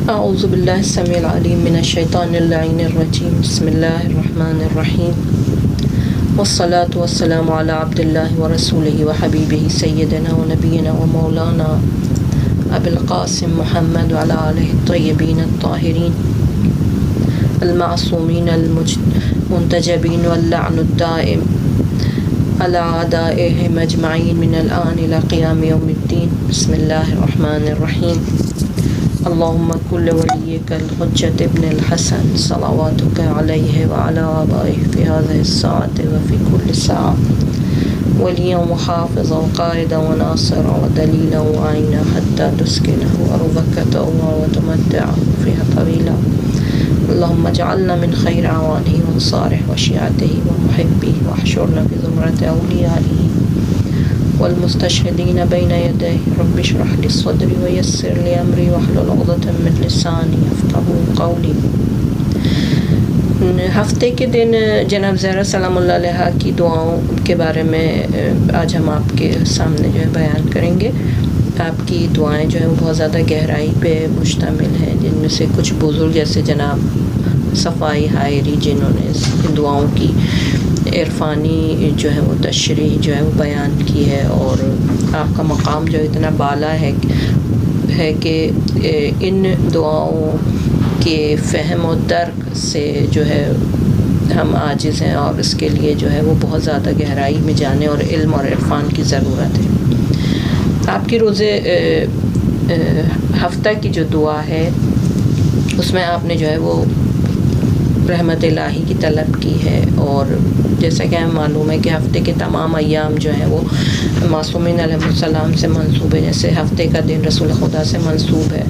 اعوذ باللہ السمیع العلیم من الشیطان اللعین الرجیم بسم اللہ الرحمن الرحیم والصلاة والسلام علی عبد اللہ ورسولہ وحبیبہ سیدنا ونبینا ومولانا ابی القاسم محمد وعلی آلہ الطیبین الطاہرین المعصومین المنتجبین واللعن الدائم علی اعدائہم اجمعین من الآن الی قیام یوم الدین بسم اللہ الرحمن الرحیم اللهم كل وليك الحجة ابن الحسن صلواتك عليه وعلى آبائه في هذه الساعة وفي كل ساعة وليا وحافظا وقائدا وناصرا ودليلا وعينا حتى تسكنه أرضك طوعا وتمتعه فيها طويلا اللهم اجعلنا من خير أعوانه وانصاره وشيعته ومحبيه واحشرنا في زمرة أوليائه والمستشهدين بين يديه رب اشرح لي صدري ويسر لي امري واحلل عقدة من لساني يفقهوا قولي۔ ہفتے کے دن جناب زہرا سلام اللہ علیہ کی دعاؤں کے بارے میں آج ہم آپ کے سامنے جو ہے بیان کریں گے۔ آپ کی دعائیں جو ہیں وہ بہت زیادہ گہرائی پہ مشتمل ہیں، جن میں سے کچھ بزرگ جیسے جناب صفائی حائری جنہوں نے ان دعاؤں کی عرفانی جو ہے وہ تشریح جو ہے وہ بیان کی ہے، اور آپ کا مقام جو اتنا بالا ہے کہ ان دعاؤں کے فہم و درک سے جو ہے ہم عاجز ہیں، اور اس کے لیے جو ہے وہ بہت زیادہ گہرائی میں جانے اور علم اور عرفان کی ضرورت ہے۔ آپ کی روزے ہفتہ کی جو دعا ہے اس میں آپ نے جو ہے وہ رحمت الہی کی طلب کی ہے، اور جیسا کہ ہمیں معلوم ہے کہ ہفتے کے تمام ایام جو ہیں وہ معصومین علیہ السلام سے منسوب ہے، جیسے ہفتے کا دن رسول خدا سے منسوب ہے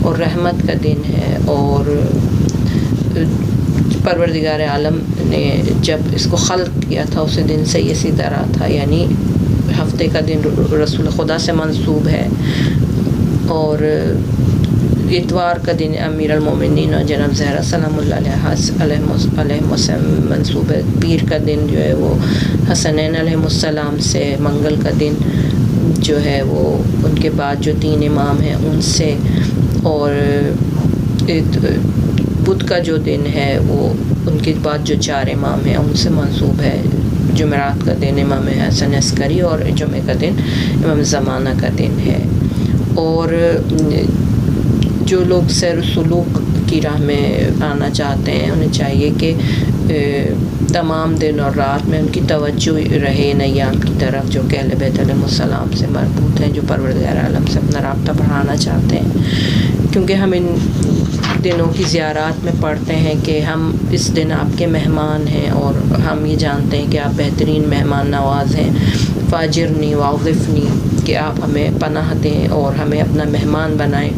اور رحمت کا دن ہے، اور پروردگار عالم نے جب اس کو خلق کیا تھا اسی دن سے یہ سیدھا رہا تھا، یعنی ہفتے کا دن رسول خدا سے منسوب ہے، اور اتوار کا دن امیر المومنین اور جناب زہرا سلام اللہ علیہ منسوب ہے، پیر کا دن جو ہے وہ حسنین علیہ السلام سے، منگل کا دن جو ہے وہ ان کے بعد جو تین امام ہیں ان سے، اور بدھ کا جو دن ہے وہ ان کے بعد جو چار امام ہیں ان سے منسوب ہے، جمعرات کا دن امام حسن عسکری اور جمعہ کا دن امام زمانہ کا دن ہے۔ اور جو لوگ سیر و سلوک کی راہ میں آنا چاہتے ہیں انہیں چاہیے کہ تمام دن اور رات میں ان کی توجہ رہے ان ایام کی طرف جو کہ اہل بیت علیہ السلام سے مربوط ہیں، جو پروردگار عالم سے اپنا رابطہ بڑھانا چاہتے ہیں، کیونکہ ہم ان دنوں کی زیارات میں پڑھتے ہیں کہ ہم اس دن آپ کے مہمان ہیں، اور ہم یہ جانتے ہیں کہ آپ بہترین مہمان نواز ہیں، فاجرنی واغفنی، کہ آپ ہمیں پناہ دیں اور ہمیں اپنا مہمان بنائیں۔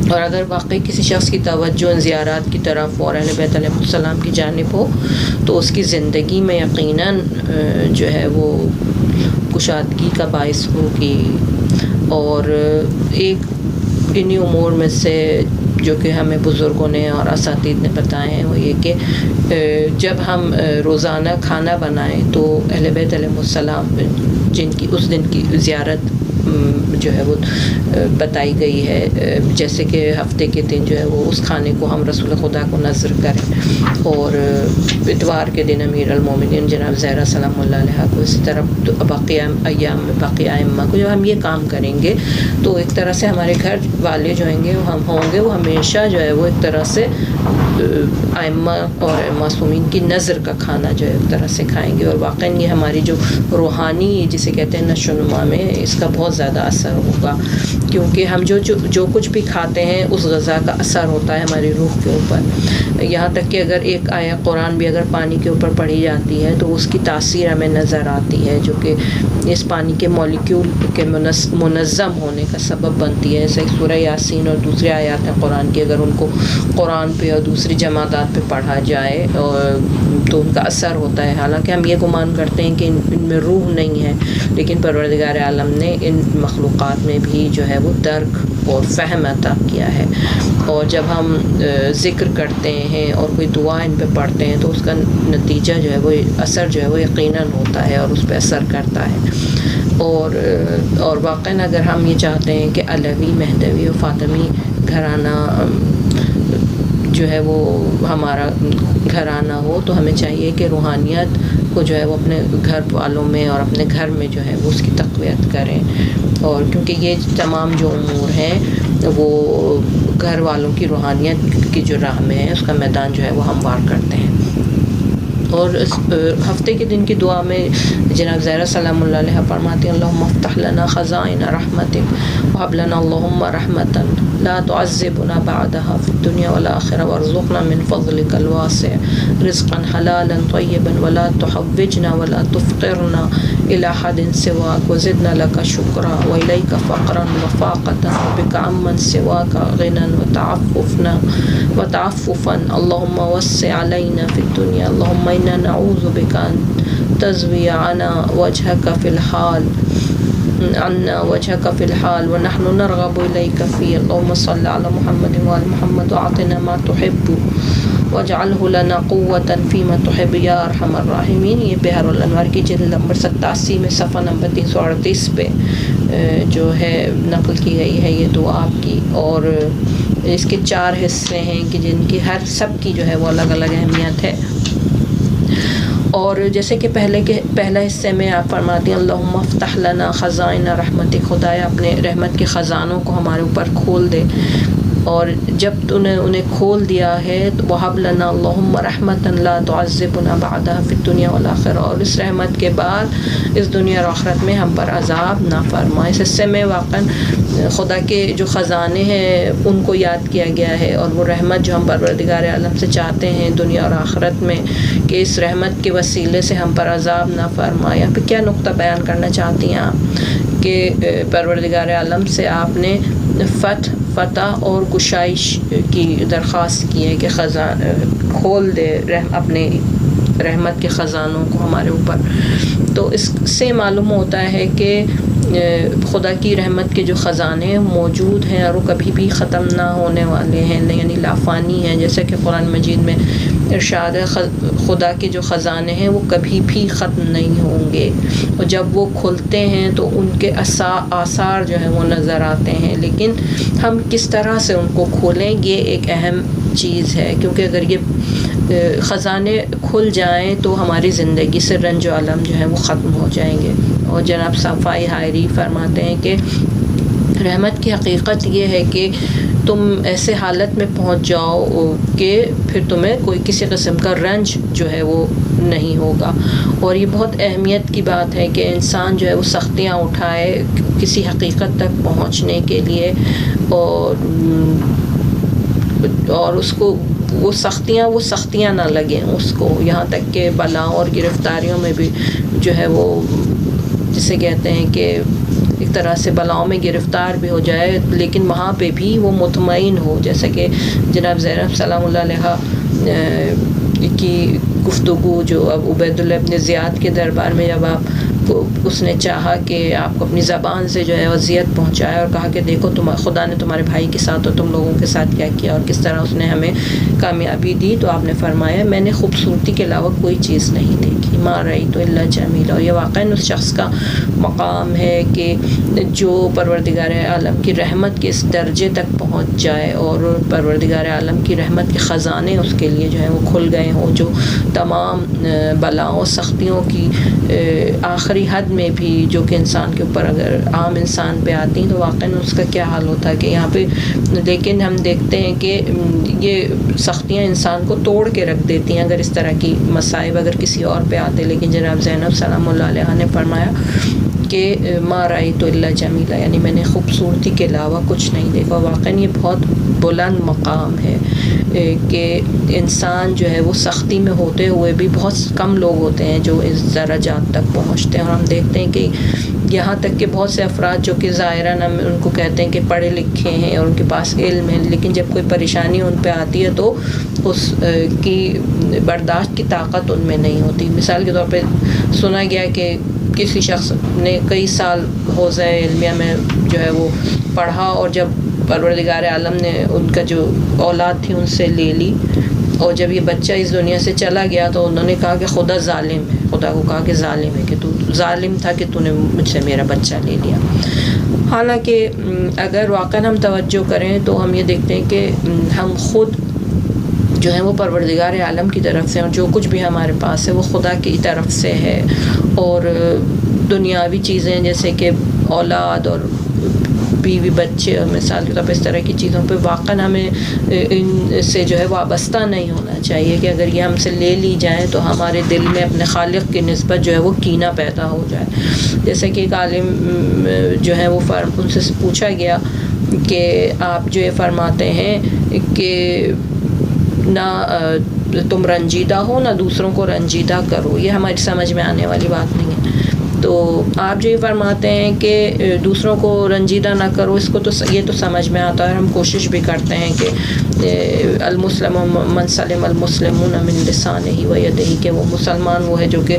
اور اگر واقعی کسی شخص کی توجہ ان زیارات کی طرف اور اہل بیت علیہ السلام کی جانب ہو تو اس کی زندگی میں یقیناً جو ہے وہ کشادگی کا باعث ہوگی۔ اور ایک انہی امور میں سے جو کہ ہمیں بزرگوں نے اور اساتید نے بتائے ہیں وہ یہ کہ جب ہم روزانہ کھانا بنائیں تو اہل بیت علیہ السلام جن کی اس دن کی زیارت جو ہے وہ بتائی گئی ہے، جیسے کہ ہفتے کے دن جو ہے وہ اس کھانے کو ہم رسول خدا کو نذر کریں، اور اتوار کے دن امیر المومنین جناب زہرا سلام اللہ علیہ کو، اسی طرح باقی ایام میں باقی ائمہ کو جب ہم یہ کام کریں گے تو ایک طرح سے ہمارے گھر والے جو ہیں گے وہ ہم ہوں گے وہ ہمیشہ جو ہے وہ ایک طرح سے ائمہ اور معصومین کی نظر کا کھانا جو ہے ایک طرح سے کھائیں گے، اور واقعاً یہ ہماری جو روحانی جسے کہتے ہیں نشو و نما میں اس کا بہت زیادہ اثر ہوگا، کیونکہ ہم جو کچھ بھی کھاتے ہیں اس غذا کا اثر ہوتا ہے ہماری روح کے اوپر، یہاں تک کہ اگر ایک آیت قرآن بھی اگر پانی کے اوپر پڑھی جاتی ہے تو اس کی تاثیر ہمیں نظر آتی ہے، جو کہ اس پانی کے مولیکیول کے منظم ہونے کا سبب بنتی ہے۔ جیسے سورہ یاسین اور دوسرے آیات ہیں قرآن کی اگر ان کو قرآن پہ اور دوسری جماعتات پہ پڑھا جائے تو ان کا اثر ہوتا ہے، حالانکہ ہم یہ گمان کرتے ہیں کہ ان میں روح نہیں ہے، لیکن پروردگار عالم نے ان مخلوقات میں بھی جو ہے وہ درک اور فہم عطا کیا ہے، اور جب ہم ذکر کرتے ہیں اور کوئی دعا ان پہ پڑھتے ہیں تو اس کا نتیجہ جو ہے وہ اثر جو ہے وہ یقیناً ہوتا ہے اور اس پہ اثر کرتا ہے۔ اور واقعاً اگر ہم یہ چاہتے ہیں کہ علوی، مہدوی اور فاطمی گھرانہ جو ہے وہ ہمارا گھرانہ ہو، تو ہمیں چاہیے کہ روحانیت کو جو ہے وہ اپنے گھر والوں میں اور اپنے گھر میں جو ہے وہ اس کی تقویت کریں، اور کیونکہ یہ تمام جو امور ہیں وہ گھر والوں کی روحانیت کی جو راہ میں ہے اس کا میدان جو ہے وہ ہموار کرتے ہیں۔ اور اس ہفتے کے دن کی دعا میں جناب زہرا سلام اللہ علیہ فرماتی ہیں اللہم افتح لنا خزائن رحمتک وہب لنا اللہم رحمتا لا تعذبنا بعدها فی الدنیا والآخرہ وارزقنا من فضلک الواسع رزقا حلالا طیبا ولا تحوجنا ولا تفقرنا الی احد سواک وزدنا لک شکرا والیک فقرا وفاقتا وبک عمن سواک غنا وتعففا اللہم وسع علینا فی الدنیا اللہم انا نعوذ بک ان تزوی عنا وجهك في الحال عنا وجهك في الحال ونحن نرغب إليك فيه اللهم صل على محمد وعلى محمد وأعطنا ما تحب واجعله لنا قوة فيما تحب يا أرحم الراحمين۔ یہ بحر الانوار کی جلد نمبر 87 میں صفحہ نمبر 338 پہ جو ہے نقل کی گئی ہے یہ دعا آپ کی، اور اس کے 4 حصے ہیں کہ جن کی ہر سب کی جو ہے وہ الگ الگ اہمیت ہے۔ اور جیسے کہ پہلا حصے میں آپ فرماتی ہیں اللہم افتح لنا خزائن رحمتک، خدایا اپنے رحمت کے خزانوں کو ہمارے اوپر کھول دے، اور جب تو نے انہیں کھول دیا ہے تو وہب لنا اللہم رحمتا لا تعذبنا بعدها فی الدنیا والآخرہ، اور اس رحمت کے بعد اس دنیا اور آخرت میں ہم پر عذاب نہ فرما۔ اس حصے میں واقعا خدا کے جو خزانے ہیں ان کو یاد کیا گیا ہے، اور وہ رحمت جو ہم پروردگار عالم سے چاہتے ہیں دنیا اور آخرت میں کہ اس رحمت کے وسیلے سے ہم پر عذاب نہ فرما۔ یہاں پہ کیا نقطہ بیان کرنا چاہتی ہیں آپ کہ پروردگار عالم سے آپ نے فتح اور گشائش کی درخواست کی ہے کہ کھول دے اپنے رحمت کے خزانوں کو ہمارے اوپر۔ تو اس سے معلوم ہوتا ہے کہ خدا کی رحمت کے جو خزانے موجود ہیں اور وہ کبھی بھی ختم نہ ہونے والے ہیں، یعنی لافانی ہیں، جیسے کہ قرآن مجید میں ارشاد ہے خدا کے جو خزانے ہیں وہ کبھی بھی ختم نہیں ہوں گے، اور جب وہ کھلتے ہیں تو ان کے آثار جو ہیں وہ نظر آتے ہیں، لیکن ہم کس طرح سے ان کو کھولیں یہ ایک اہم چیز ہے، کیونکہ اگر یہ خزانے کھل جائیں تو ہماری زندگی سے رنج و الم جو ہے وہ ختم ہو جائیں گے۔ اور جناب صفائی حائری فرماتے ہیں کہ رحمت کی حقیقت یہ ہے کہ تم ایسے حالت میں پہنچ جاؤ کہ پھر تمہیں کوئی کسی قسم کا رنج جو ہے وہ نہیں ہوگا، اور یہ بہت اہمیت کی بات ہے کہ انسان جو ہے وہ سختیاں اٹھائے کسی حقیقت تک پہنچنے کے لیے، اور اس کو وہ سختیاں نہ لگیں اس کو، یہاں تک کہ بلاؤں اور گرفتاریوں میں بھی جو ہے وہ جسے کہتے ہیں کہ ایک طرح سے بلاؤں میں گرفتار بھی ہو جائے لیکن وہاں پہ بھی وہ مطمئن ہو، جیسے کہ جناب زینب سلام اللہ علیہ کی گفتگو جو اب عبید اللہ ابن زیاد کے دربار میں جب اس نے چاہا کہ آپ کو اپنی زبان سے جو ہے اذیت پہنچائے اور کہا کہ دیکھو خدا نے تمہارے بھائی کے ساتھ اور تم لوگوں کے ساتھ کیا کیا اور کس طرح اس نے ہمیں کامیابی دی، تو آپ نے فرمایا میں نے خوبصورتی کے علاوہ کوئی چیز نہیں دیکھی، ما رأیت الا جمیلا۔ اور یہ واقعاً اس شخص کا مقام ہے کہ جو پروردگار عالم کی رحمت کے اس درجے تک پہنچ جائے اور پروردگار عالم کی رحمت کے خزانے اس کے لیے جو ہے وہ کھل گئے ہوں، جو تمام بلاؤں سختیوں کی آخری حد میں بھی جو کہ انسان کے اوپر اگر عام انسان پہ آتی ہیں تو واقعاً اس کا کیا حال ہوتا ہے کہ یہاں پہ، لیکن ہم دیکھتے ہیں کہ یہ سختیاں انسان کو توڑ کے رکھ دیتی ہیں اگر اس طرح کی مصائب اگر کسی اور پہ آتے، لیکن جناب زینب سلام اللہ علیہ نے فرمایا کہ ما رأیت الا جمیلا، یعنی میں نے خوبصورتی کے علاوہ کچھ نہیں دیکھا۔ واقعاً یہ بہت بلند مقام ہے کہ انسان جو ہے وہ سختی میں ہوتے ہوئے بھی، بہت کم لوگ ہوتے ہیں جو اس درجات تک پہنچتے ہیں، اور ہم دیکھتے ہیں کہ یہاں تک کہ بہت سے افراد جو کہ ظاہراً ہم ان کو کہتے ہیں کہ پڑھے لکھے ہیں اور ان کے پاس علم ہے، لیکن جب کوئی پریشانی ان پہ آتی ہے تو اس کی برداشت کی طاقت ان میں نہیں ہوتی۔ مثال کے طور پہ سنا گیا کہ کسی شخص نے کئی سال حوزہ علمیہ میں جو ہے وہ پڑھا، اور جب پروردگار عالم نے ان کا جو اولاد تھی ان سے لے لی، اور جب یہ بچہ اس دنیا سے چلا گیا تو انہوں نے کہا کہ خدا ظالم ہے، خدا کو کہا کہ ظالم ہے، کہ تو ظالم تھا کہ تو نے مجھ سے میرا بچہ لے لیا۔ حالانکہ اگر واقعا ہم توجہ کریں تو ہم یہ دیکھتے ہیں کہ ہم خود جو ہے وہ پروردگار عالم کی طرف سے، اور جو کچھ بھی ہمارے پاس ہے وہ خدا کی طرف سے ہے. اور دنیاوی چیزیں جیسے کہ اولاد اور بیوی بچے اور مثال کے طور پہ اس طرح کی چیزوں پہ واقعا ہمیں ان سے جو ہے وابستہ نہیں ہونا چاہیے کہ اگر یہ ہم سے لے لی جائیں تو ہمارے دل میں اپنے خالق کی نسبت جو ہے وہ کینہ پیدا ہو جائے. جیسے کہ ایک عالم جو ہے وہ ان سے پوچھا گیا کہ آپ جو یہ فرماتے ہیں کہ نہ تم رنجیدہ ہو نہ دوسروں کو رنجیدہ کرو، یہ ہماری سمجھ میں آنے والی بات نہیں ہے. تو آپ جو یہ فرماتے ہیں کہ دوسروں کو رنجیدہ نہ کرو، اس کو تو یہ تو سمجھ میں آتا ہے. ہم کوشش بھی کرتے ہیں کہ المسلم من سلم المسلمون من لسانہ و یدہ، کہ وہ مسلمان وہ ہے جو کہ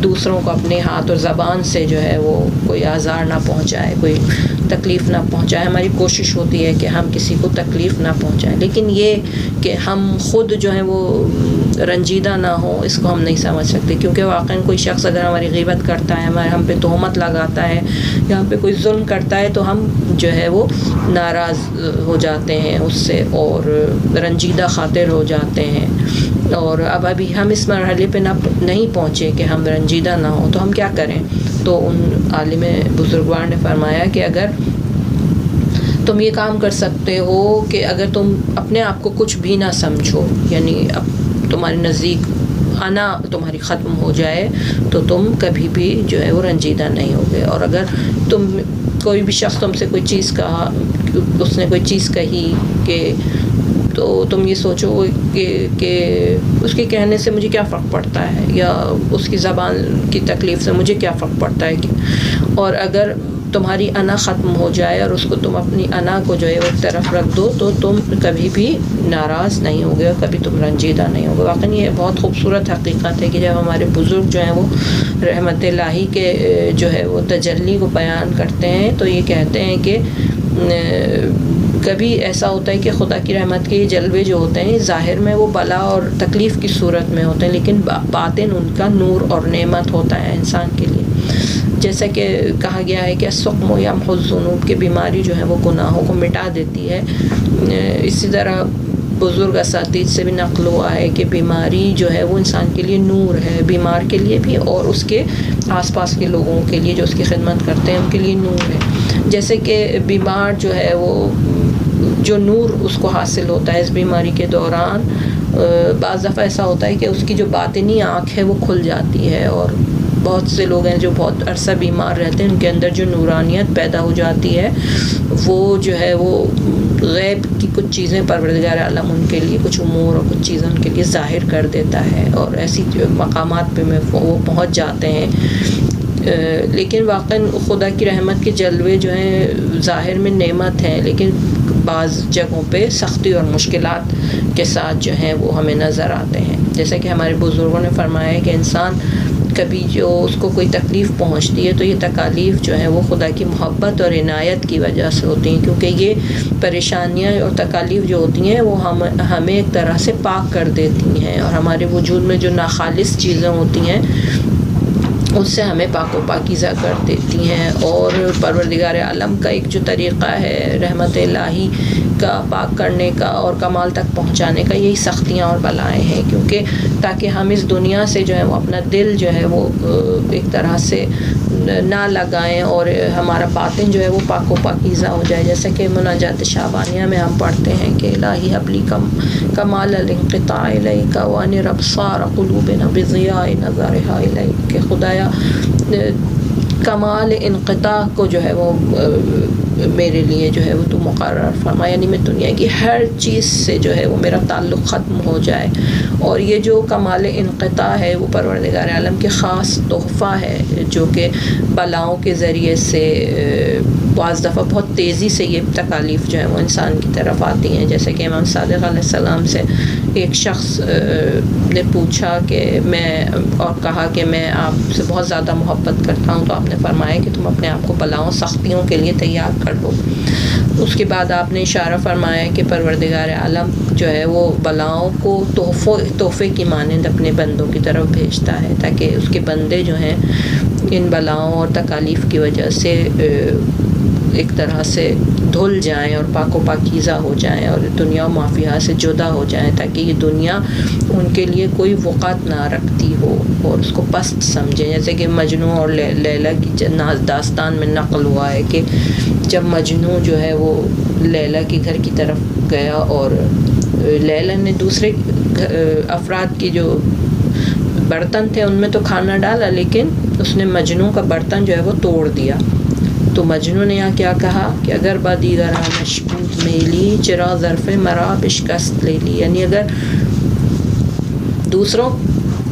دوسروں کو اپنے ہاتھ اور زبان سے جو ہے وہ کوئی آزار نہ پہنچائے، کوئی تکلیف نہ پہنچائے. ہماری کوشش ہوتی ہے کہ ہم کسی کو تکلیف نہ پہنچائیں، لیکن یہ کہ ہم خود جو ہے وہ رنجیدہ نہ ہوں اس کو ہم نہیں سمجھ سکتے. کیونکہ واقعاً کوئی شخص اگر ہماری غیبت کرتا ہے، ہم پہ تہمت لگاتا ہے یا ہم پہ کوئی ظلم کرتا ہے تو ہم جو ہے وہ ناراض ہو جاتے ہیں اس سے اور رنجیدہ خاطر ہو جاتے ہیں. اور اب ابھی ہم اس مرحلے پہ نہیں پہنچے کہ ہم رنجیدہ نہ ہوں، تو ہم کیا کریں؟ تو ان عالم بزرگوار نے فرمایا کہ اگر تم یہ کام کر سکتے ہو کہ اگر تم اپنے آپ کو کچھ بھی نہ سمجھو، یعنی اب تمہارے نزدیک انا تمہاری ختم ہو جائے تو تم کبھی بھی جو ہے وہ رنجیدہ نہیں ہوگے. اور اگر تم کوئی بھی شخص تم سے کوئی چیز کہا، اس نے کوئی چیز کہی کہ تو تم یہ سوچو کہ اس کے کہنے سے مجھے کیا فرق پڑتا ہے، یا اس کی زبان کی تکلیف سے مجھے کیا فرق پڑتا ہے. اور اگر تمہاری انا ختم ہو جائے اور اس کو تم اپنی انا کو جو ہے ایک طرف رکھ دو تو تم کبھی بھی ناراض نہیں ہوگے اور کبھی تم رنجیدہ نہیں ہوگے. واقعی یہ بہت خوبصورت حقیقت ہے کہ جب ہمارے بزرگ جو ہیں وہ رحمت الہی کے جو ہے وہ تجلی کو بیان کرتے ہیں تو یہ کہتے ہیں کہ کبھی ایسا ہوتا ہے کہ خدا کی رحمت کے یہ جلوے جو ہوتے ہیں ظاہر میں وہ بلا اور تکلیف کی صورت میں ہوتے ہیں، لیکن باطن ان کا نور اور نعمت ہوتا ہے انسان کے لیے. جیسا کہ کہا گیا ہے کہ السقم یمحو الذنوب، کہ بیماری جو ہے وہ گناہوں کو مٹا دیتی ہے. اسی طرح بزرگ اساتید سے بھی نقل ہوا ہے کہ بیماری جو ہے وہ انسان کے لیے نور ہے، بیمار کے لیے بھی اور اس کے آس پاس کے لوگوں کے لیے جو اس کی خدمت کرتے ہیں ان کے لیے نور ہے. جیسے کہ بیمار جو ہے وہ جو نور اس کو حاصل ہوتا ہے اس بیماری کے دوران، بعض دفعہ ایسا ہوتا ہے کہ اس کی جو باطنی آنکھ ہے وہ کھل جاتی ہے. اور بہت سے لوگ ہیں جو بہت عرصہ بیمار رہتے ہیں، ان کے اندر جو نورانیت پیدا ہو جاتی ہے وہ جو ہے وہ غیب کی کچھ چیزیں پروردگار عالم ان کے لیے کچھ امور اور کچھ چیزیں ان کے لیے ظاہر کر دیتا ہے اور ایسی مقامات پہ وہ پہنچ جاتے ہیں. لیکن واقعاً خدا کی رحمت کے جلوے جو ہیں ظاہر میں نعمت ہیں، لیکن بعض جگہوں پہ سختی اور مشکلات کے ساتھ جو ہیں وہ ہمیں نظر آتے ہیں. جیسا کہ ہمارے بزرگوں نے فرمایا ہے کہ انسان کبھی جو اس کو کوئی تکلیف پہنچتی ہے تو یہ تکالیف جو ہیں وہ خدا کی محبت اور عنایت کی وجہ سے ہوتی ہیں، کیونکہ یہ پریشانیاں اور تکالیف جو ہوتی ہیں وہ ہمیں ایک طرح سے پاک کر دیتی ہیں اور ہمارے وجود میں جو ناخالص چیزیں ہوتی ہیں اس سے ہمیں پاک و پاکیزہ کر دیتی ہیں. اور پروردگار عالم کا ایک جو طریقہ ہے رحمت الہی کا پاک کرنے کا اور کمال تک پہنچانے کا، یہی سختیاں اور بلائیں ہیں، کیونکہ تاکہ ہم اس دنیا سے جو ہے وہ اپنا دل جو ہے وہ ایک طرح سے نہ لگائیں اور ہمارا باطن جو ہے وہ پاک و پاکیزہ ہو جائے. جیسے کہ مناجات شعبانیہ میں ہم پڑھتے ہیں کہ الہی حبلی کمال الانقطاع الیک وانر ابصار قلوبنا بضیاء نظرها الیک، کہ خدایا کمال انقطاع کو جو ہے وہ میرے لیے جو ہے وہ تو مقرر فرما، یعنی میں دنیا کی ہر چیز سے جو ہے وہ میرا تعلق ختم ہو جائے. اور یہ جو کمال انقطاع ہے وہ پروردگار عالم کے خاص تحفہ ہے جو کہ بلاؤں کے ذریعے سے بعض دفعہ بہت تیزی سے یہ تکالیف جو ہے وہ انسان کی طرف آتی ہیں. جیسے کہ امام صادق علیہ السلام سے ایک شخص نے پوچھا کہ اور کہا کہ میں آپ سے بہت زیادہ محبت کرتا ہوں، تو آپ نے فرمایا کہ تم اپنے آپ کو بلاؤں سختیوں کے لیے تیار کر لو. اس کے بعد آپ نے اشارہ فرمایا کہ پروردگار عالم جو ہے وہ بلاؤں کو تحفے کی مانند اپنے بندوں کی طرف بھیجتا ہے، تاکہ اس کے بندے جو ہیں ان بلاؤں اور تکالیف کی وجہ سے ایک طرح سے دھل جائیں اور پاک و پاکیزہ ہو جائیں اور دنیا و مافیہ سے جدا ہو جائیں، تاکہ یہ دنیا ان کے لیے کوئی وقعت نہ رکھتی ہو اور اس کو پست سمجھیں. جیسے کہ مجنوں اور لیلا کی داستان میں نقل ہوا ہے کہ جب مجنوں جو ہے وہ لیلا کے گھر کی طرف گیا اور لیلا نے دوسرے افراد کی جو برتن تھے ان میں تو کھانا ڈالا، لیکن اس نے مجنوں کا برتن جو ہے وہ توڑ دیا. تو مجنوں نے یہاں کیا کہا کہ اگر بدیگرہ مشبوط میلی چرا ظرف مرا بشکست لے لی، یعنی اگر دوسروں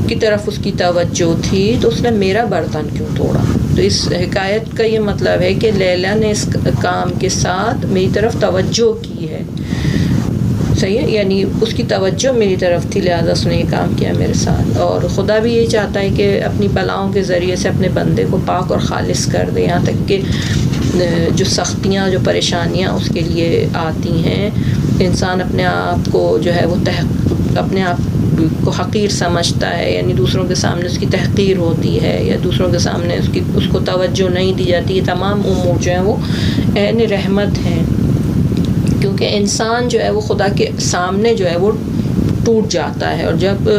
کی طرف اس کی توجہ تھی تو اس نے میرا برتن کیوں توڑا. تو اس حکایت کا یہ مطلب ہے کہ لیلا نے اس کام کے ساتھ میری طرف توجہ کی ہے، صحیح ہے، یعنی اس کی توجہ میری طرف تھی، لہذا اس نے یہ کام کیا میرے ساتھ. اور خدا بھی یہی چاہتا ہے کہ اپنی بلاؤں کے ذریعے سے اپنے بندے کو پاک اور خالص کر دے، یہاں تک کہ جو سختیاں جو پریشانیاں اس کے لیے آتی ہیں، انسان اپنے آپ کو جو ہے وہ اپنے آپ کو حقیر سمجھتا ہے، یعنی دوسروں کے سامنے اس کی تحقیر ہوتی ہے یا دوسروں کے سامنے اس کو توجہ نہیں دی جاتی. یہ تمام امور جو ہیں وہ عین رحمت ہیں، کیونکہ انسان جو ہے وہ خدا کے سامنے جو ہے وہ ٹوٹ جاتا ہے، اور جب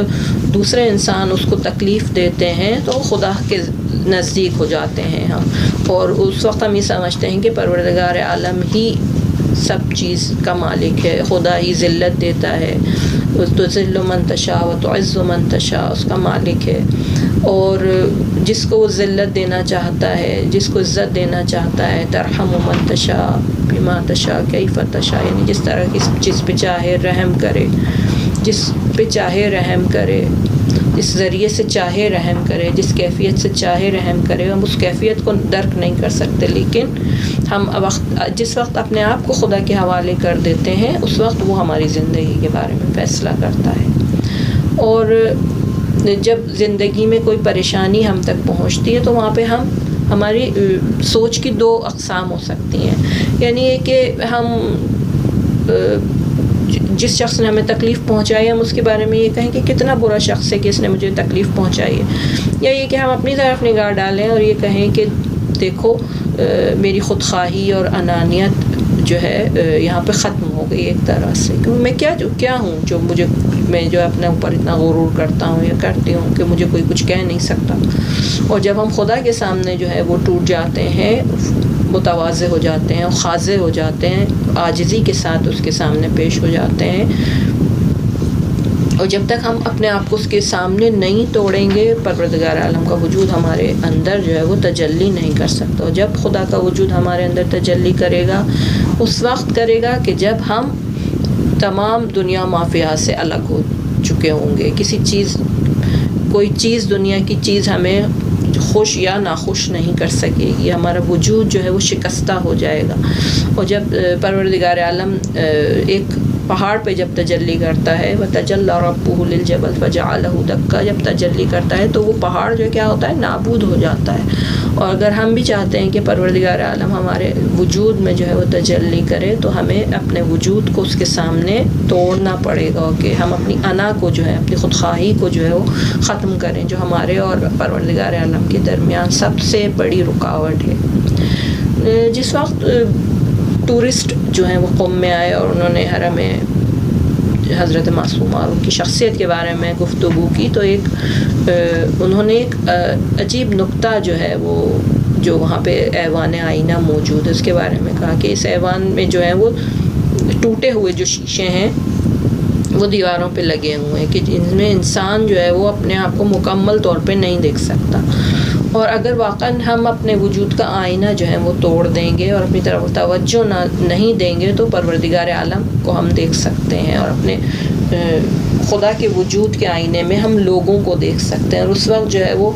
دوسرے انسان اس کو تکلیف دیتے ہیں تو خدا کے نزدیک ہو جاتے ہیں ہم، اور اس وقت ہم یہ سمجھتے ہیں کہ پروردگار عالم ہی سب چیز کا مالک ہے، خدا ہی ذلت دیتا ہے، تو ذل من تشاء و تعز من تشاء، اس کا مالک ہے، اور جس کو وہ ذلت دینا چاہتا ہے، جس کو عزت دینا چاہتا ہے، ترحم من تشاء بما تشاء کیف تشاء، یعنی جس طرح کی جس پہ چاہے رحم کرے، جس پہ چاہے رحم کرے، جس ذریعے سے چاہے رحم کرے، جس کیفیت سے چاہے رحم کرے. ہم اس کیفیت کو درک نہیں کر سکتے، لیکن ہم جس وقت اپنے آپ کو خدا کے حوالے کر دیتے ہیں اس وقت وہ ہماری زندگی کے بارے میں فیصلہ کرتا ہے. اور جب زندگی میں کوئی پریشانی ہم تک پہنچتی ہے تو وہاں پہ ہماری سوچ کی دو اقسام ہو سکتی ہیں، یعنی یہ کہ ہم جس شخص نے ہمیں تکلیف پہنچائی ہے ہم اس کے بارے میں یہ کہیں کہ کتنا برا شخص ہے کہ اس نے مجھے تکلیف پہنچائی ہے، یا یہ کہ ہم اپنی طرف نگاہ ڈالیں اور یہ کہیں کہ دیکھو میری خودخواہی اور انانیت جو ہے یہاں پہ ختم ہو گئی ایک طرح سے، کیونکہ میں کیا ہوں جو میں جو اپنے اوپر اتنا غرور کرتا ہوں یا کرتی ہوں کہ مجھے کوئی کچھ کہہ نہیں سکتا. اور جب ہم خدا کے سامنے جو ہے وہ ٹوٹ جاتے ہیں، متواضع ہو جاتے ہیں، خاضع ہو جاتے ہیں، عاجزی کے ساتھ اس کے سامنے پیش ہو جاتے ہیں، اور جب تک ہم اپنے آپ کو اس کے سامنے نہیں توڑیں گے پروردگار عالم کا وجود ہمارے اندر جو ہے وہ تجلی نہیں کر سکتا. اور جب خدا کا وجود ہمارے اندر تجلی کرے گا اس وقت کرے گا کہ جب ہم تمام دنیا مافیہ سے الگ ہو چکے ہوں گے. کوئی چیز دنیا کی چیز ہمیں خوش یا ناخوش نہیں کر سکے گی، ہمارا وجود جو ہے وہ شکستہ ہو جائے گا. اور جب پروردگار عالم ایک پہاڑ پہ جب تجلی کرتا ہے وَتَجَلَّى رَبُّهُ لِلْجَبَلِ فَجَعَلَهُ دَكًّا، جب تجلی کرتا ہے تو وہ پہاڑ جو کیا ہوتا ہے نابود ہو جاتا ہے. اور اگر ہم بھی چاہتے ہیں کہ پروردگار عالم ہمارے وجود میں جو ہے وہ تجلی کرے تو ہمیں اپنے وجود کو اس کے سامنے توڑنا پڑے گا کہ ہم اپنی انا کو جو ہے اپنی خودخواہی کو جو ہے وہ ختم کریں، جو ہمارے اور پروردگار عالم کے درمیان سب سے بڑی رکاوٹ ہے. جس وقت ٹورسٹ جو ہیں وہ قم میں آئے اور انہوں نے حرم حضرت معصومہ اور ان کی شخصیت کے بارے میں گفتگو کی تو انہوں نے ایک عجیب نقطہ جو ہے وہ جو وہاں پہ ایوان آئینہ موجود ہے اس کے بارے میں کہا کہ اس ایوان میں جو ہے وہ ٹوٹے ہوئے جو شیشے ہیں وہ دیواروں پہ لگے ہوئے ہیں کہ جن میں انسان جو ہے وہ اپنے آپ کو مکمل طور پہ نہیں دیکھ سکتا. اور اگر واقعاً ہم اپنے وجود کا آئینہ جو ہے وہ توڑ دیں گے اور اپنی طرف توجہ نہیں دیں گے تو پروردگار عالم کو ہم دیکھ سکتے ہیں اور اپنے خدا کے وجود کے آئینے میں ہم لوگوں کو دیکھ سکتے ہیں. اور اس وقت جو ہے وہ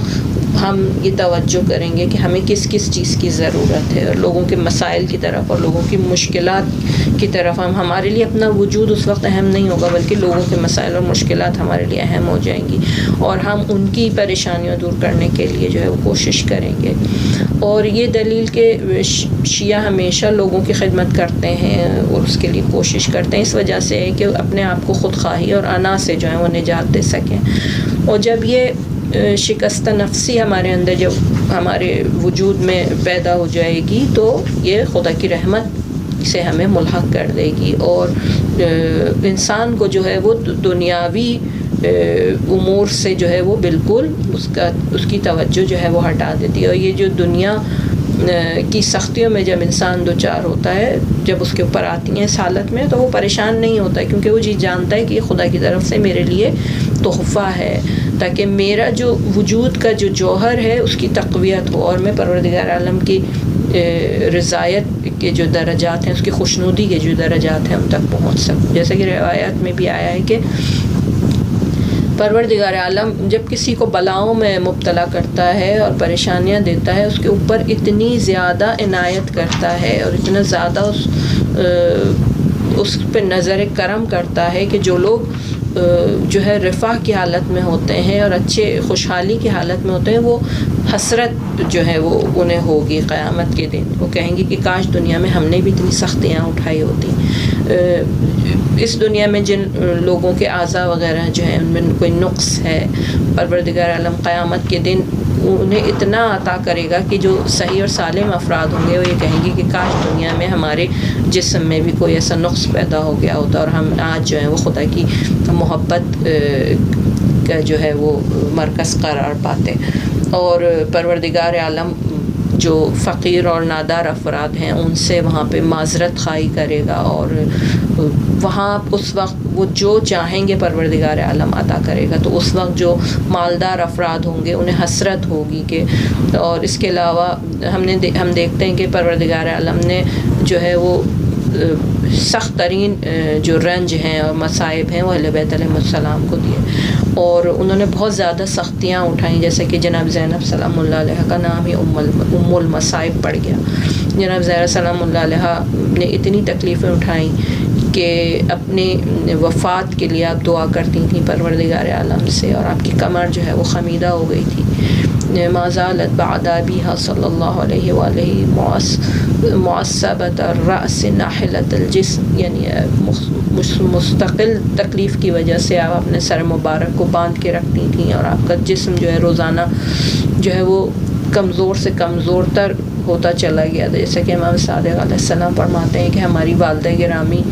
ہم یہ توجہ کریں گے کہ ہمیں کس کس چیز کی ضرورت ہے، اور لوگوں کے مسائل کی طرف اور لوگوں کی مشکلات کی طرف ہمارے لیے اپنا وجود اس وقت اہم نہیں ہوگا، بلکہ لوگوں کے مسائل اور مشکلات ہمارے لیے اہم ہو جائیں گی، اور ہم ان کی پریشانیاں دور کرنے کے لیے جو ہے وہ کوشش کریں گے۔ اور یہ دلیل کہ شیعہ ہمیشہ لوگوں کی خدمت کرتے ہیں اور اس کے لیے کوشش کرتے ہیں، اس وجہ سے ہے کہ اپنے آپ کو خود خواہی اور انا سے جو ہے وہ نجات دے سکیں۔ اور جب یہ شکست نفسی ہمارے اندر جب ہمارے وجود میں پیدا ہو جائے گی تو یہ خدا کی رحمت سے ہمیں ملحق کر دے گی، اور انسان کو جو ہے وہ دنیاوی امور سے جو ہے وہ بالکل اس کی توجہ جو ہے وہ ہٹا دیتی ہے۔ اور یہ جو دنیا کی سختیوں میں جب انسان دوچار ہوتا ہے، جب اس کے اوپر آتی ہیں اس حالت میں، تو وہ پریشان نہیں ہوتا ہے، کیونکہ وہ جانتا ہے کہ یہ خدا کی طرف سے میرے لیے تحفہ ہے، تاکہ میرا جو وجود کا جو جوہر ہے اس کی تقویت ہو، اور میں پروردگار عالم کی رضایت کے جو درجات ہیں، اس کی خوشنودی کے جو درجات ہیں ان تک پہنچ سکوں۔ جیسا کہ روایات میں بھی آیا ہے کہ پروردگار عالم جب کسی کو بلاؤں میں مبتلا کرتا ہے اور پریشانیاں دیتا ہے، اس کے اوپر اتنی زیادہ عنایت کرتا ہے اور اتنا زیادہ اس پہ نظر کرم کرتا ہے کہ جو لوگ جو ہے رفاہ کی حالت میں ہوتے ہیں اور اچھے خوشحالی کی حالت میں ہوتے ہیں، وہ حسرت جو ہے وہ انہیں ہوگی قیامت کے دن۔ وہ کہیں گے کہ کاش دنیا میں ہم نے بھی اتنی سختیاں اٹھائی ہوتی۔ اس دنیا میں جن لوگوں کے اعضاء وغیرہ جو ہیں ان میں کوئی نقص ہے، پروردگار عالم قیامت کے دن انہیں اتنا عطا کرے گا کہ جو صحیح اور سالم افراد ہوں گے وہ یہ کہیں گے کہ کاش دنیا میں ہمارے جسم میں بھی کوئی ایسا نقص پیدا ہو گیا ہوتا، اور ہم آج جو ہے وہ خدا کی محبت کا جو ہے وہ مرکز قرار پاتے۔ اور پروردگار عالم جو فقیر اور نادار افراد ہیں ان سے وہاں پہ معذرت خواہی کرے گا، اور وہاں اس وقت وہ جو چاہیں گے پروردگار عالم عطا کرے گا۔ تو اس وقت جو مالدار افراد ہوں گے انہیں حسرت ہوگی کہ، اور اس کے علاوہ ہم دیکھتے ہیں کہ پروردگار عالم نے جو ہے وہ سخت ترین جو رنج ہیں اور مصائب ہیں وہ اہل بیت علیہ السلام کو دیے، اور انہوں نے بہت زیادہ سختیاں اٹھائیں، جیسے کہ جناب زینب سلام اللہ علیہ کا نام ہی ام المصائب پڑ گیا۔ جناب زینب سلام اللہ علیہ نے اتنی تکلیفیں اٹھائیں کہ اپنی وفات کے لیے آپ دعا کرتی تھیں پروردگار عالم سے، اور آپ کی کمر جو ہے وہ خمیدہ ہو گئی تھی۔ ما زالت بعد ابیہا صلی اللہ علیہ وآلہ معصبۃ الرأس ناحلۃ الجسم، یعنی مستقل تکلیف کی وجہ سے آپ اپنے سر مبارک کو باندھ کے رکھتی تھیں، اور آپ کا جسم جو ہے روزانہ جو ہے وہ کمزور سے کمزور تر ہوتا چلا گیا تھا۔ جیسا کہ امام صادق علیہ السلام فرماتے ہیں کہ ہماری والدہ گرامی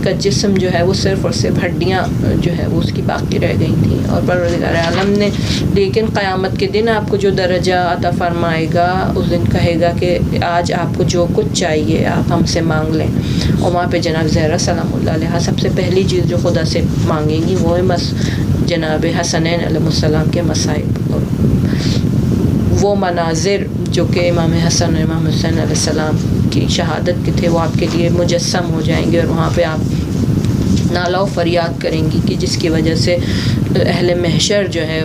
کا جسم جو ہے وہ صرف اور صرف ہڈیاں جو ہے وہ اس کی باقی رہ گئی تھیں، اور پروردگار عالم نے لیکن قیامت کے دن آپ کو جو درجہ عطا فرمائے گا، اس دن کہے گا کہ آج آپ کو جو کچھ چاہیے آپ ہم سے مانگ لیں، اور وہاں پہ جناب زہرا سلام اللہ علیہ سب سے پہلی چیز جو خدا سے مانگیں گی وہ ہے جناب حسنین علیہ السلام کے مصائب، اور وہ مناظر جو کہ امام حسن اور امام حسین علیہ السلام کی شہادت کے تھے وہ آپ کے لیے مجسم ہو جائیں گے، اور وہاں پہ آپ نالہ و فریاد کریں گی کہ جس کی وجہ سے اہل محشر جو ہے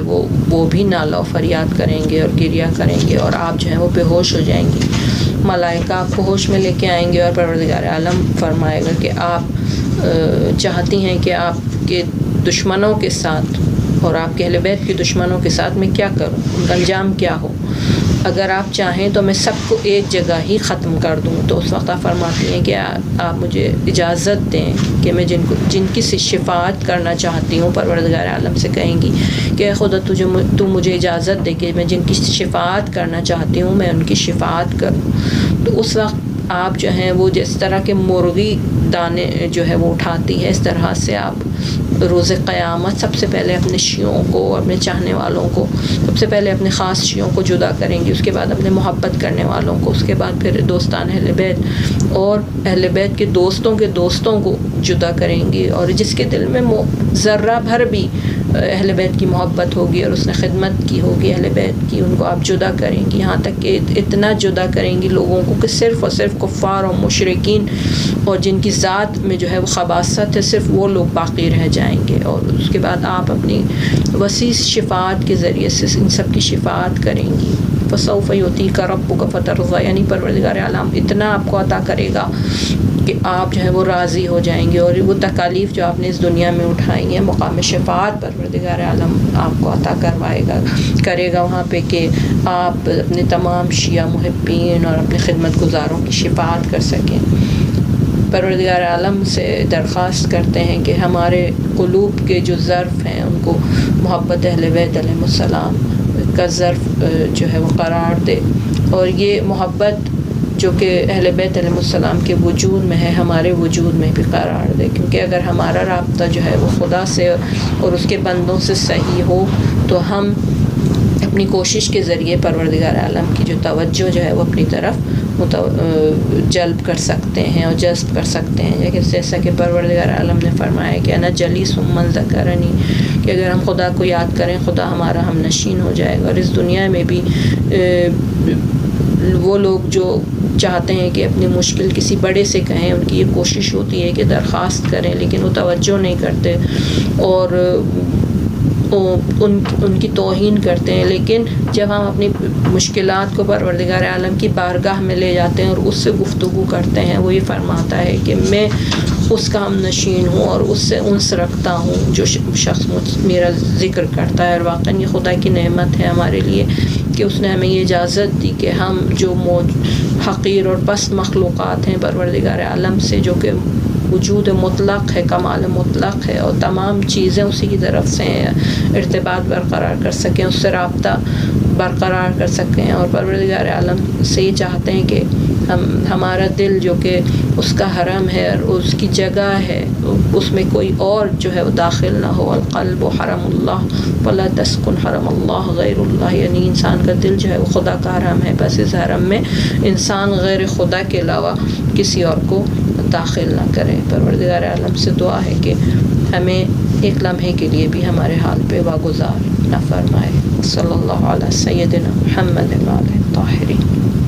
وہ بھی نالہ و فریاد کریں گے اور گریہ کریں گے، اور آپ جو ہے وہ بے ہوش ہو جائیں گی۔ ملائکہ آپ کو ہوش میں لے کے آئیں گے، اور پروردگار عالم فرمائے گا کہ آپ چاہتی ہیں کہ آپ کے دشمنوں کے ساتھ اور آپ کے اہل بیت کے دشمنوں کے ساتھ میں کیا کروں، ان کا انجام کیا ہو، اگر آپ چاہیں تو میں سب کو ایک جگہ ہی ختم کر دوں۔ تو اس وقت آپ فرماتی ہیں کہ آپ مجھے اجازت دیں کہ میں جن کی شفاعت کرنا چاہتی ہوں، پروردگار عالم سے کہیں گی کہ خدا تو مجھے اجازت دے کہ میں جن کی شفاعت کرنا چاہتی ہوں میں ان کی شفاعت کروں۔ تو اس وقت آپ جو ہیں وہ جس طرح کے مرغی دانے جو ہے وہ اٹھاتی ہے، اس طرح سے آپ روز قیامت سب سے پہلے اپنے شیعوں کو، اپنے چاہنے والوں کو، سب سے پہلے اپنے خاص شیعوں کو جدا کریں گی، اس کے بعد اپنے محبت کرنے والوں کو، اس کے بعد پھر دوستان اہل بیت اور اہل بیت کے دوستوں کو جدا کریں گی، اور جس کے دل میں ذرہ بھر بھی اہل بیت کی محبت ہوگی اور اس نے خدمت کی ہوگی اہل بیت کی، ان کو آپ جدا کریں گی، یہاں تک کہ اتنا جدا کریں گی لوگوں کو کہ صرف اور صرف کفار اور مشرکین اور جن کی ذات میں جو ہے وہ خباثت ہے صرف وہ لوگ باقی رہ جائیں گے، اور اس کے بعد آپ اپنی وسیع شفاعت کے ذریعے سے ان سب کی شفاعت کریں گی۔ فسوف یعطیک ربک فترضی، یعنی پروردگار عالم اتنا آپ کو عطا کرے گا کہ آپ جو ہے وہ راضی ہو جائیں گے، اور وہ تکالیف جو آپ نے اس دنیا میں اٹھائی ہیں مقام شفاعت پروردگار عالم آپ کو عطا کرے گا وہاں پہ، کہ آپ اپنے تمام شیعہ محبین اور اپنے خدمت گزاروں کی شفاعت کر سکیں۔ پروردگار عالم سے درخواست کرتے ہیں کہ ہمارے قلوب کے جو ظرف ہیں ان کو محبت اہل بیت علیہ السلام کا ظرف جو ہے وہ قرار دے، اور یہ محبت جو کہ اہل بیت علیہ السلام کے وجود میں ہے ہمارے وجود میں بھی قرار دے، کیونکہ اگر ہمارا رابطہ جو ہے وہ خدا سے اور اس کے بندوں سے صحیح ہو تو ہم اپنی کوشش کے ذریعے پروردگار عالم کی جو توجہ جو ہے وہ اپنی طرف جلب کر سکتے ہیں اور جذب کر سکتے ہیں، جیسا کہ پروردگار عالم نے فرمایا کہ انا جلیس من ذکرنی، کہ اگر ہم خدا کو یاد کریں خدا ہمارا ہم نشین ہو جائے گا۔ اور اس دنیا میں بھی وہ لوگ جو چاہتے ہیں کہ اپنی مشکل کسی بڑے سے کہیں، ان کی یہ کوشش ہوتی ہے کہ درخواست کریں، لیکن وہ توجہ نہیں کرتے اور ان کی توہین کرتے ہیں۔ لیکن جب ہم اپنی مشکلات کو پروردگار عالم کی بارگاہ میں لے جاتے ہیں اور اس سے گفتگو کرتے ہیں، وہ یہ فرماتا ہے کہ میں اس کا ہم نشین ہوں اور اس سے انس رکھتا ہوں جو شخص میرا ذکر کرتا ہے۔ اور واقعاً یہ خدا کی نعمت ہے ہمارے لیے کہ اس نے ہمیں یہ اجازت دی کہ ہم جو حقیر اور پست مخلوقات ہیں پروردگار عالم سے، جو کہ وجود مطلق ہے، کمال مطلق ہے، اور تمام چیزیں اسی کی طرف سے ارتباط برقرار کر سکیں، اس سے رابطہ برقرار کر سکیں، اور پروردگار عالم سے یہ چاہتے ہیں کہ ہمارا دل جو کہ اس کا حرم ہے اور اس کی جگہ ہے، اس میں کوئی اور جو ہے وہ داخل نہ ہو۔ القلب حرم اللہ فلا تسکن حرم اللہ غیر اللہ، یعنی انسان کا دل جو ہے وہ خدا کا حرم ہے، بس اس حرم میں انسان غیر خدا کے علاوہ کسی اور کو داخل نہ کرے۔ پروردگار عالم سے دعا ہے کہ ہمیں ایک لمحے کے لیے بھی ہمارے حال پہ واگزار نہ فرمائے۔ صلی اللہ علیہ سیدنا محمد وعلیہ الطاہرین۔